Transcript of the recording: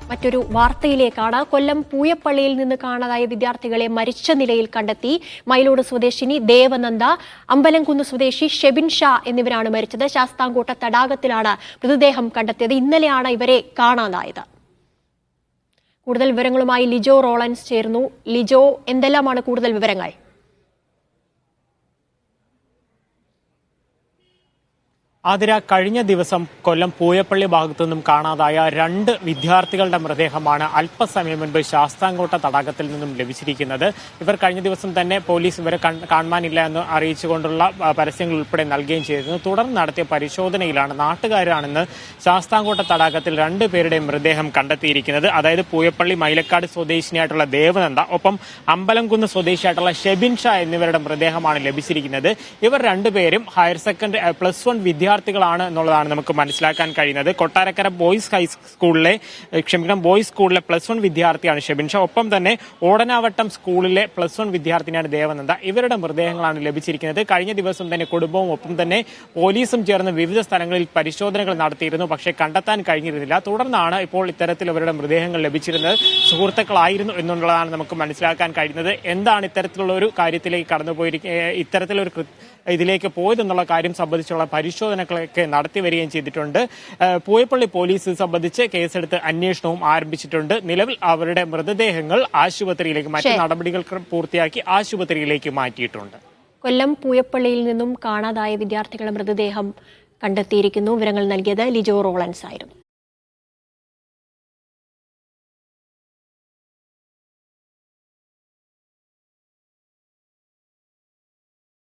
മറ്റൊരു വാർത്തയിലേക്കാണ്. കൊല്ലം പൂയപ്പള്ളിയിൽ നിന്ന് കാണാതായ വിദ്യാർത്ഥികളെ മരിച്ച നിലയിൽ കണ്ടെത്തി. മയിലോട് സ്വദേശിനി ദേവനന്ദ, അമ്പലംകുന്ന് സ്വദേശി ഷെബിൻ ഷാ എന്നിവരാണ് മരിച്ചത്. ശാസ്താംകോട്ട തടാകത്തിലാണ് മൃതദേഹം കണ്ടെത്തിയത്. ഇന്നലെയാണ് ഇവരെ കാണാതായത്. കൂടുതൽ വിവരങ്ങളുമായി ലിജോ റോളൻസ് ചേർന്നു. ലിജോ, എന്തെല്ലാമാണ് കൂടുതൽ വിവരങ്ങൾ? ആതിര, കഴിഞ്ഞ ദിവസം കൊല്ലം പൂയപ്പള്ളി ഭാഗത്തു നിന്നും കാണാതായ 2 വിദ്യാർത്ഥികളുടെ മൃതദേഹമാണ് അല്പസമയം മുൻപ് ശാസ്താംകോട്ട തടാകത്തിൽ നിന്നും ലഭിച്ചിരിക്കുന്നത്. ഇവർ കഴിഞ്ഞ ദിവസം തന്നെ പോലീസ് ഇവരെ കാണാനില്ല എന്ന് അറിയിച്ചുകൊണ്ടുള്ള പരസ്യങ്ങൾ ഉൾപ്പെടെ നൽകുകയും ചെയ്തിരുന്നു. തുടർന്ന് നടത്തിയ പരിശോധനയിലാണ് നാട്ടുകാരാണെന്ന് ശാസ്താംകോട്ട തടാകത്തിൽ 2 പേരുടെയും മൃതദേഹം കണ്ടെത്തിയിരിക്കുന്നത്. അതായത് പൂയപ്പള്ളി മൈലക്കാട് സ്വദേശിനിയായിട്ടുള്ള ദേവനന്ദ, ഒപ്പം അമ്പലംകുന്ന് സ്വദേശിയായിട്ടുള്ള ഷെബിൻ ഷാ എന്നിവരുടെ മൃതദേഹമാണ് ലഭിച്ചിരിക്കുന്നത്. ഇവർ 2 പേരും ഹയർ സെക്കൻഡറി +1 വിദ്യാർത്ഥികളാണ് എന്നുള്ളതാണ് നമുക്ക് മനസ്സിലാക്കാൻ കഴിയുന്നത്. കൊട്ടാരക്കര ബോയ്സ് സ്കൂളിലെ +1 വിദ്യാർത്ഥിയാണ് ഷെബിൻ ഷാ. ഒപ്പം തന്നെ ഓടനാവട്ടം സ്കൂളിലെ +1 വിദ്യാർത്ഥിനിയാണ് ദേവനന്ദ. ഇവരുടെ മൃതദേഹങ്ങളാണ് ലഭിച്ചിരിക്കുന്നത്. കഴിഞ്ഞ ദിവസം തന്നെ കുടുംബവും ഒപ്പം തന്നെ പോലീസും ചേർന്ന് വിവിധ സ്ഥലങ്ങളിൽ പരിശോധനകൾ നടത്തിയിരുന്നു. പക്ഷേ കണ്ടെത്താൻ കഴിഞ്ഞിരുന്നില്ല. തുടർന്നാണ് ഇപ്പോൾ ഇത്തരത്തിൽ ഇവരുടെ മൃതദേഹങ്ങൾ ലഭിച്ചിരുന്നത്. സുഹൃത്തുക്കളായിരുന്നു എന്നുള്ളതാണ് നമുക്ക് മനസ്സിലാക്കാൻ കഴിയുന്നത്. എന്താണ് ഇത്തരത്തിലുള്ള ഒരു കാര്യത്തിലേക്ക് ഇത്തരത്തിലൊരു ഇതിലേക്ക് പോയതെന്നുള്ള കാര്യം സംബന്ധിച്ചുള്ള പരിശോധനകളൊക്കെ നടത്തി വരികയും ചെയ്തിട്ടുണ്ട്. പൂയപ്പള്ളി പോലീസ് സംബന്ധിച്ച് കേസെടുത്ത് അന്വേഷണവും ആരംഭിച്ചിട്ടുണ്ട്. നിലവിൽ അവരുടെ മൃതദേഹങ്ങൾ ആശുപത്രിയിലേക്ക് മറ്റു നടപടികൾ പൂർത്തിയാക്കി ആശുപത്രിയിലേക്ക് മാറ്റിയിട്ടുണ്ട്. കൊല്ലം പൂയപ്പള്ളിയിൽ നിന്നും കാണാതായ വിദ്യാർത്ഥികളുടെ മൃതദേഹം കണ്ടെത്തിയിരിക്കുന്നു. വിവരങ്ങൾ നൽകിയത് ലിജോ റോളൻസ് ആയിരുന്നു.